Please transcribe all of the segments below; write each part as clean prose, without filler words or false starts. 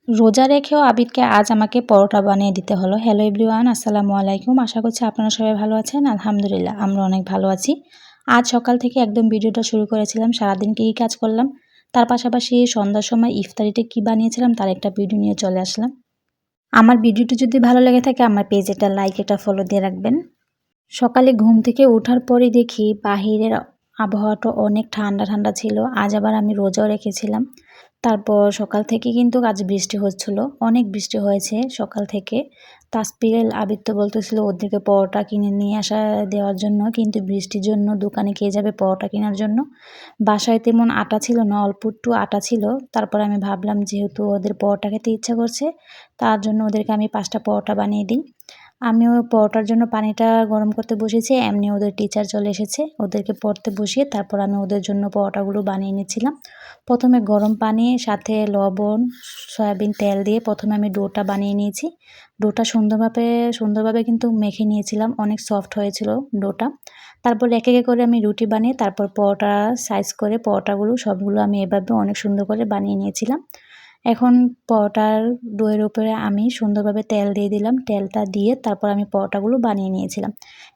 রোজা রেখেও আবিদকে আজ আমাকে পরোটা বানিয়ে দিতে হলো। হ্যালো এভরিওয়ান, আসসালামু আলাইকুম। আশা করছি আপনারা সবাই ভালো আছেন। আলহামদুলিল্লাহ আমরা অনেক ভালো আছি। আজ সকাল থেকে একদম ভিডিওটা শুরু করেছিলাম, সারাদিন কী কাজ করলাম, তার পাশাপাশি সন্ধ্যার সময় ইফতারিতে কী বানিয়েছিলাম তার একটা ভিডিও নিয়ে চলে আসলাম। আমার ভিডিওটি যদি ভালো লেগে থাকে আমার পেজে একটা লাইক, একটা ফলো দিয়ে রাখবেন। সকালে ঘুম থেকে ওঠার পরই দেখি বাহিরের আবহাওয়াটা অনেক ঠান্ডা ঠান্ডা ছিল। আজ আবার আমি রোজাও রেখেছিলাম। তারপর সকাল থেকে কিন্তু আজ বৃষ্টি হচ্ছিল, অনেক বৃষ্টি হয়েছে সকাল থেকে। তাসপিল আবির তো বলতেছিল ওদেরকে পরোটা কিনে নিয়ে আসা দেওয়ার জন্য, কিন্তু বৃষ্টির জন্য দোকানে কে যাবে পরোটা কেনার জন্য। বাসায় তেমন আটা ছিল না, অল্প একটু আটা ছিল। তারপর আমি ভাবলাম যেহেতু ওদের পরোটা খেতে ইচ্ছা করছে, তার জন্য ওদেরকে আমি 5টা পরোটা বানিয়ে দিই। আমিও পরোটার জন্য পানিটা গরম করতে বসেছি, এমনি ওদের টিচার চলে এসেছে, ওদেরকে পড়তে বসিয়ে তারপর আমি ওদের জন্য পরোটাগুলো বানিয়ে নিচ্ছিলাম। প্রথমে গরম পানি সাথে লবণ, সয়াবিন তেল দিয়ে প্রথমে আমি ডোটা বানিয়ে নিয়েছি। ডোটা সুন্দরভাবে কিন্তু মেখে নিয়েছিলাম, অনেক সফট হয়েছিল ডোটা। তারপর একে একে করে আমি রুটি বানিয়ে তারপর পরোটা সাইজ করে পরোটাগুলো সবগুলো আমি এভাবে অনেক সুন্দর করে বানিয়ে নিয়েছিলাম। এখন পরোটার ডোয়ের উপরে আমি সুন্দরভাবে তেল দিয়ে দিলাম। তেলটা দিয়ে তারপর আমি পরোটাগুলো বানিয়ে নিয়েছিলাম।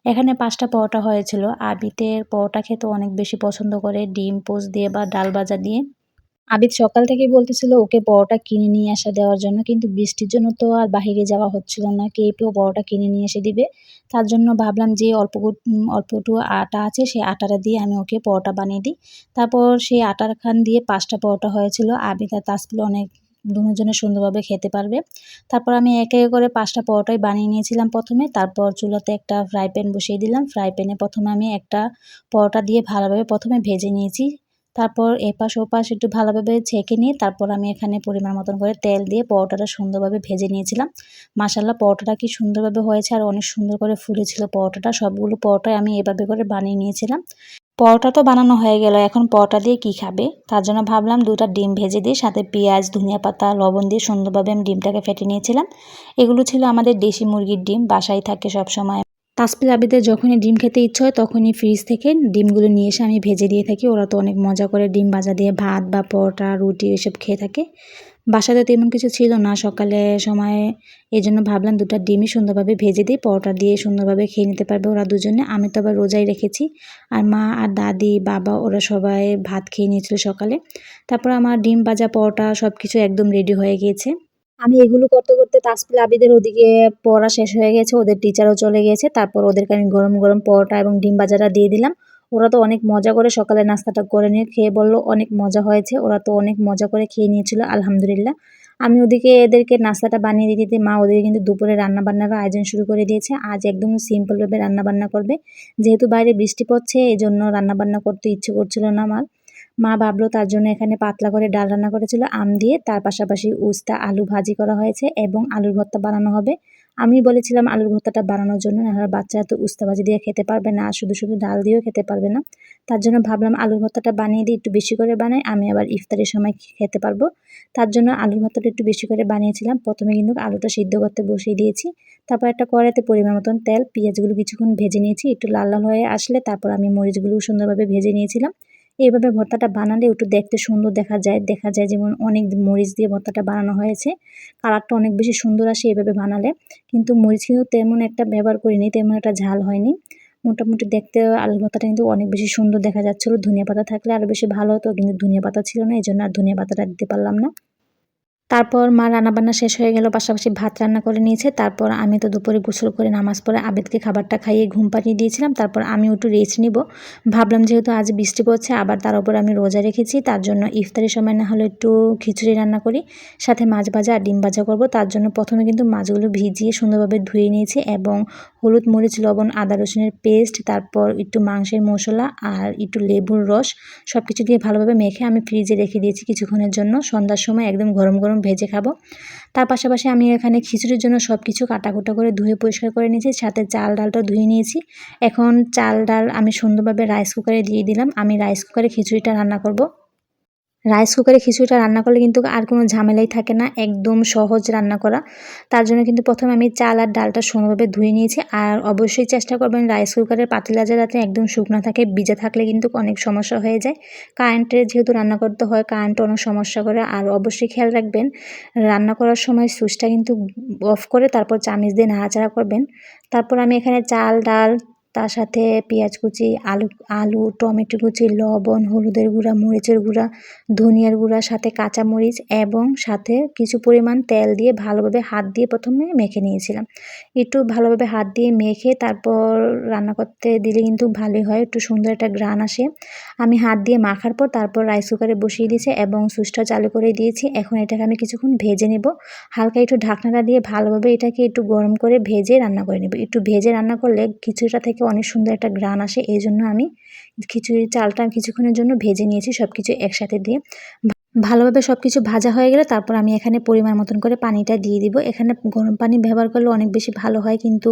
এখানে 5টা পরোটা হয়েছিল। আবিদের পরোটা খেতে অনেক বেশি পছন্দ করে, ডিম পোচ দিয়ে বা ডাল ভাজা দিয়ে। আবিদ সকাল থেকেই বলতেছিল ওকে পরোটা কিনে নিয়ে আসা দেওয়ার জন্য, কিন্তু বৃষ্টির জন্য তো আর বাহিরে যাওয়া হচ্ছিল না, কে একটু পরোটা কিনে নিয়ে এসে দিবে। তার জন্য ভাবলাম যে অল্প একটু আটা আছে, সেই আটাটা দিয়ে আমি ওকে পরোটা বানিয়ে দিই। তারপর সেই আটার খান দিয়ে 5টা পরোটা হয়েছিল। আবিদ আর তাসপিল অনেক দুজনে সুন্দরভাবে খেতে পারবে। তারপর আমি একে একে করে 5টা পরোটাই বানিয়ে নিয়েছিলাম প্রথমে। তারপর চুলাতে একটা ফ্রাই প্যান বসিয়ে দিলাম। ফ্রাই প্যানে প্রথমে আমি একটা পরোটা দিয়ে ভালোভাবে প্রথমে ভেজে নিয়েছি। তারপর এপাশ ওপাশ একটু ভালোভাবে ছেঁকে নিয়ে তারপর আমি এখানে পরিমাণ মতন করে তেল দিয়ে পরোটাটা সুন্দরভাবে ভেজে নিয়েছিলাম। মাশাআল্লাহ পরোটাটা কি সুন্দরভাবে হয়েছে আর অনেক সুন্দর করে ফুলেছিল পরোটাটা। সবগুলো পরোটাই আমি এভাবে করে বানিয়ে নিয়েছিলাম। পরোটা তো বানানো হয়ে গেল, এখন পরোটা দিয়ে কী খাবে? তার জন্য ভাবলাম 2টা ডিম ভেজে দিই, সাথে পেঁয়াজ, ধনিয়া পাতা, লবণ দিয়ে সুন্দরভাবে আমি ডিমটাকে ফেটে নিয়েছিলাম। এগুলো ছিল আমাদের দেশি মুরগির ডিম, বাসায় থাকে সবসময়। তাসপিল আবিদের যখনই ডিম খেতে ইচ্ছে হয় তখনই ফ্রিজ থেকে ডিমগুলো নিয়ে এসে আমি ভেজে দিয়ে থাকি। ওরা তো অনেক মজা করে ডিম ভাজা দিয়ে ভাত বা পরোটা, রুটি এসব খেয়ে থাকে। বাসাতে তেমন কিছু ছিল না সকালে সময়ে, এজন্য ভাবলাম 2টা ডিমই সুন্দরভাবে ভেজে দিই, পরোটা দিয়ে সুন্দরভাবে খেয়ে নিতে পারবে ওরা দুজনে। আমি তো আবার রোজাই রেখেছি। আর মা আর দাদি, বাবা ওরা সবাই ভাত খেয়ে নিয়েছিল সকালে। তারপর আমার ডিম ভাজা, পরোটা সব কিছু একদম রেডি হয়ে গিয়েছে। আমি এগুলো করতে করতে তাসপিল আবিদের ওদিকে পড়া শেষ হয়ে গেছে, ওদের টিচারও চলে গিয়েছে। তারপর ওদেরকে আমি গরম গরম পরোটা এবং ডিম ভাজাটা দিয়ে দিলাম। ওরা তো অনেক মজা করে সকালে নাস্তাটা করে নিয়ে খেয়ে বলল অনেক মজা হয়েছে। ওরা তো অনেক মজা করে খেয়ে নিয়েছিল আলহামদুলিল্লাহ। আমি ওদিকে এদেরকে নাস্তাটা বানিয়ে দিতে দিতে মা ওদিকে কিন্তু দুপুরে রান্নাবান্নারও আয়োজন শুরু করে দিয়েছে। আজ একদম সিম্পলভাবে রান্নাবান্না করবে, যেহেতু বাইরে বৃষ্টি পড়ছে এজন্য রান্নাবান্না করতে ইচ্ছে করছিল না আমার। মা ভাবলো তার জন্য এখানে পাতলা করে ডাল রান্না করেছিল আম দিয়ে, তার পাশাপাশি উস্তা আলু ভাজি করা হয়েছে এবং আলুর ভর্তা বানানো হবে। আমি বলেছিলাম আলুর ভর্তাটা বানানোর জন্য, নাহলে বাচ্চারা তো উস্তা ভাজি দিয়ে খেতে পারবে না আর শুধু শুধু ডাল দিয়েও খেতে পারবে না। তার জন্য ভাবলাম আলুর ভর্তাটা বানিয়ে দিই, একটু বেশি করে বানাই, আমি আবার ইফতারের সময় খেতে পারবো। তার জন্য আলুর ভর্তাটা একটু বেশি করে বানিয়েছিলাম। প্রথমে কিন্তু আলুটা সিদ্ধ করতে বসিয়ে দিয়েছি। তারপর একটা কড়াইতে পরিমাণ মতন তেল, পেঁয়াজগুলো কিছুক্ষণ ভেজে নিয়েছি, একটু লাল লাল হয়ে আসলে তারপর আমি মরিচগুলো সুন্দরভাবে ভেজে নিয়েছিলাম। এইভাবে ভর্তাটা বানালে একটু দেখতে সুন্দর দেখা যায় যেমন অনেক মরিচ দিয়ে ভর্তাটা বানানো হয়েছে। কালারটা অনেক বেশি সুন্দর আসে এভাবে বানালে। কিন্তু মরিচ কিন্তু তেমন একটা ব্যবহার করিনি, তেমন একটা ঝাল হয়নি। মোটামুটি দেখতে আলুর ভর্তাটা কিন্তু অনেক বেশি সুন্দর দেখা যাচ্ছিল। ধনিয়া পাতা থাকলে আরও বেশি ভালো হতো, কিন্তু ধনিয়া পাতা ছিল না, এজন্য আর ধনিয়া পাতাটা দিতে পারলাম না। তারপর মা রান্নাবান্না শেষ হয়ে গেল, পাশাপাশি ভাত রান্না করে নিয়েছে। তারপর আমি তো দুপুরে গোসল করে নামাজ পড়ে আবেদকে খাবারটা খাইয়ে ঘুম পাড়িয়ে দিয়েছিলাম। তারপর আমি একটু রেস্ট নিব। ভাবলাম যেহেতু আজ বৃষ্টি পড়ছে আবার তার উপর আমি রোজা রেখেছি, তার জন্য ইফতারের সময় না হলে একটু খিচুড়ি রান্না করি, সাথে মাছ ভাজা আর ডিম ভাজা করব। তার জন্য প্রথমে কিন্তু মাছগুলো ভিজিয়ে সুন্দরভাবে ধুয়ে নিয়েছি এবং হলুদ, মরিচ, লবণ, আদা রসুনের পেস্ট, তারপর একটু মাংসের মশলা আর একটু লেবুর রস সব কিছু দিয়ে ভালোভাবে মেখে আমি ফ্রিজে রেখে দিয়েছি কিছুক্ষণের জন্য। সন্ধ্যার সময় একদম গরম গরম ভেজে খাবো। তার পাশাপাশি আমি এখানে খিচুড়ির জন্য সব কিছু কাটাকুটা করে ধুয়ে পরিষ্কার করে নিয়েছি, সাথে চাল ডালটা ধুয়ে নিয়েছি। এখন চাল ডাল আমি সুন্দরভাবে রাইস কুকারে দিয়ে দিলাম। আমি রাইস কুকারে খিচুড়িটা রান্না করব। রাইস কুকারে খিচুড়িটা রান্না করলে কিন্তু আর কোনো ঝামেলাই থাকে না, একদম সহজ রান্না করা। তার জন্য কিন্তু প্রথমে আমি চাল আর ডালটা সুন্দরভাবে ধুয়ে নিয়েছি। আর অবশ্যই চেষ্টা করবেন রাইস কুকারের পাতিলা যাতে একদম শুকনো থাকে, ভিজে থাকলে কিন্তু অনেক সমস্যা হয়ে যায়। কারেন্টে যেহেতু রান্না করতে হয়, কারেন্ট অনেক সমস্যা করে। আর অবশ্যই খেয়াল রাখবেন রান্না করার সময় সুইচটা কিন্তু অফ করে তারপর চামিচ দিয়ে নাড়াচাড়া করবেন। তারপর আমি এখানে চাল, ডাল, তার সাথে পেঁয়াজ কুচি, আলু, টমেটো কুচি, লবণ, হলুদের গুঁড়া, মরিচের গুঁড়া, ধনিয়ার গুঁড়া, সাথে কাঁচামরিচ এবং সাথে কিছু পরিমাণ তেল দিয়ে ভালোভাবে হাত দিয়ে প্রথমে মেখে নিয়েছিলাম। একটু ভালোভাবে হাত দিয়ে মেখে তারপর রান্না করতে দিলে কিন্তু ভালোই হয়, একটু সুন্দর একটা ঘ্রাণ আসে। আমি হাত দিয়ে মাখার পর তারপর রাইস কুকারে বসিয়ে দিয়েছি এবং সুইচটা চালু করে দিয়েছি। এখন এটাকে আমি কিছুক্ষণ ভেজে নেব। হালকা একটু ঢাকনাটা দিয়ে ভালোভাবে এটাকে একটু গরম করে ভেজে রান্না করে নেব। একটু ভেজে রান্না করলে খিচুড়িটা থেকে অনেক সুন্দর একটা ঘ্রাণ আসে। এইজন্য আমি খিচুড়ির চালটা কিছুক্ষণের জন্য ভেজে নিয়েছি সবকিছু একসাথে দিয়ে। ভালোভাবে সবকিছু ভাজা হয়ে গেলে তারপর আমি এখানে পরিমাণ মতন করে পানিটা দিয়ে দিব। এখানে গরম পানি ব্যবহার করলে অনেক বেশি ভালো হয়, কিন্তু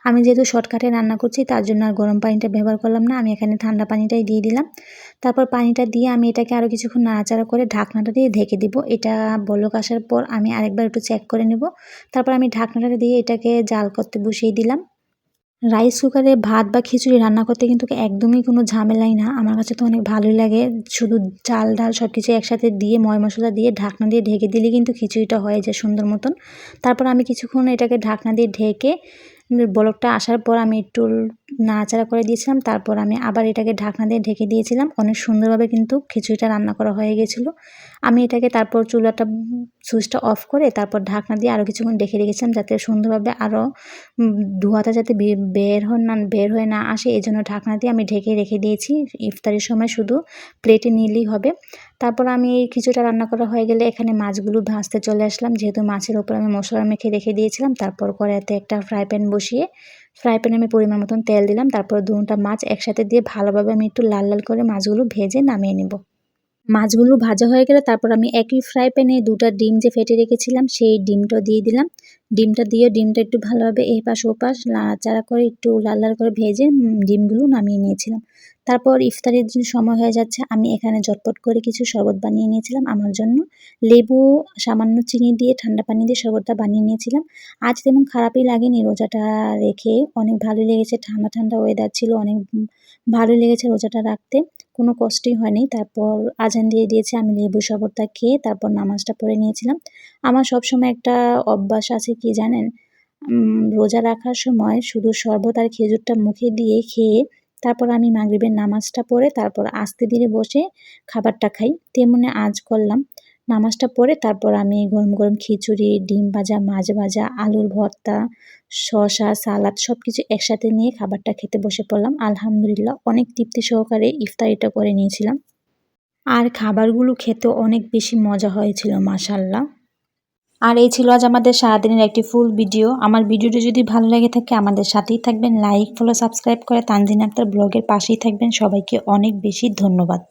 আমি যেহেতু শর্টকাটে রান্না করছি তার জন্য আর গরম পানিটা ব্যবহার করলাম না। আমি এখানে ঠান্ডা পানিটাই দিয়ে দিলাম। তারপর পানিটা দিয়ে আমি এটাকে আরও কিছুক্ষণ নাড়াচাড়া করে ঢাকনাটা দিয়ে ঢেকে দিব। এটা বলক আসার পর আমি আরেকবার একটু চেক করে নেব। তারপর আমি ঢাকনাটা দিয়ে এটাকে জাল করতে বসিয়ে দিলাম। রাইস কুকারে ভাত বা খিচুড়ি রান্না করতে কিন্তু একদমই কোনো ঝামেলাই না। আমার কাছে তো অনেক ভালোই লাগে। শুধু চাল, ডাল সবকিছু একসাথে দিয়ে ময় মশলা দিয়ে ঢাকনা দিয়ে ঢেকে দিলে কিন্তু খিচুড়িটা হয়ে যায় সুন্দর মতন। তারপর আমি কিছুক্ষণ এটাকে ঢাকনা দিয়ে ঢেকে বলকটা আসার পর আমি একটু নাড়াচাড়া করে দিয়েছিলাম। তারপর আমি আবার এটাকে ঢাকনা দিয়ে ঢেকে দিয়েছিলাম। অনেক সুন্দরভাবে কিন্তু খিচুড়িটা রান্না করা হয়ে গেছিল। আমি এটাকে তারপর চুলাটা সুইচটা অফ করে তারপর ঢাকনা দিয়ে আরও কিছুক্ষণ ঢেকে রেখেছিলাম যাতে সুন্দরভাবে আরও ধোঁয়াটা যাতে বের হয়ে না আসে, এজন্য ঢাকনা দিয়ে আমি ঢেকে রেখে দিয়েছি। ইফতারের সময় শুধু প্লেটে নিলেই হবে। তারপর আমি এই খিচুড়িটা রান্না করা হয়ে গেলে এখানে মাছগুলো ভাজতে চলে আসলাম। যেহেতু মাছের ওপর আমি মশলা মেখে রেখে দিয়েছিলাম, তারপর কড়াইতে একটা ফ্রাই প্যান বসিয়ে ফ্রাই প্যানে আমি পরিমাণ মতন তেল দিলাম। তারপর দুটো মাছ একসাথে দিয়ে ভালোভাবে আমি একটু লাল লাল করে মাছগুলো ভেজে নামিয়ে নেব। মাছগুলো ভাজা হয়ে গেলে তারপর আমি একই ফ্রাই প্যানে ২টা ডিম যে ফেটে রেখেছিলাম সেই ডিমটাও দিয়ে দিলাম। ডিমটা দিয়ে ডিমটা একটু ভালোভাবে এপাশ ওপাশ নাড়াচাড়া করে একটু লাল লাল করে ভেজে ডিমগুলো নামিয়ে নিয়েছিলাম। তারপর ইফতারের যে সময় হয়ে যাচ্ছে, আমি এখানে ঝটপট করে কিছু শরবত বানিয়ে নিয়েছিলাম আমার জন্য। লেবু, সামান্য চিনি দিয়ে ঠান্ডা পানি দিয়ে শরবতটা বানিয়ে নিয়েছিলাম। আজ তেমন খারাপই লাগেনি রোজাটা রেখে, অনেক ভালোই লেগেছে। ঠান্ডা ঠান্ডা ওয়েদার ছিল, অনেক ভালোই লেগেছে রোজাটা রাখতে। কোনো কষ্টই হয়নি। তারপর আজান দিয়ে দিয়েছে, আমি লেবু শরবতটা খেয়ে তারপর নামাজটা পড়ে নিয়েছিলাম। আমার সবসময় একটা অভ্যাস আছে কি জানেন? রোজা রাখার সময় শুধু শরবত আর খেজুরটা মুখে দিয়ে খেয়ে তারপর আমি মাগরিবের নামাজটা পড়ে তারপর আস্তে ধীরে বসে খাবারটা খাই। তেমনি আজ করলাম। নামাজটা পড়ে তারপর আমি গরম গরম খিচুড়ি, ডিম ভাজা, মাছ ভাজা, আলুর ভর্তা, শসা, সালাদ সবকিছু একসাথে নিয়ে খাবারটা খেতে বসে পড়লাম। আলহামদুলিল্লাহ অনেক তৃপ্তি সহকারে ইফতারিটা করে নিয়েছিলাম। আর খাবারগুলো খেতেও অনেক বেশি মজা হয়েছিল মাশাআল্লাহ। আর এই ছিল আজ আমাদের সারাদিনের একটি ফুল ভিডিও। আমার ভিডিওটি যদি ভালো লেগে থাকে আমাদের সাথেই থাকবেন, লাইক, ফলো, সাবস্ক্রাইব করে তানজিন আক্তার ব্লগের পাশেই থাকবেন। সবাইকে অনেক বেশি ধন্যবাদ।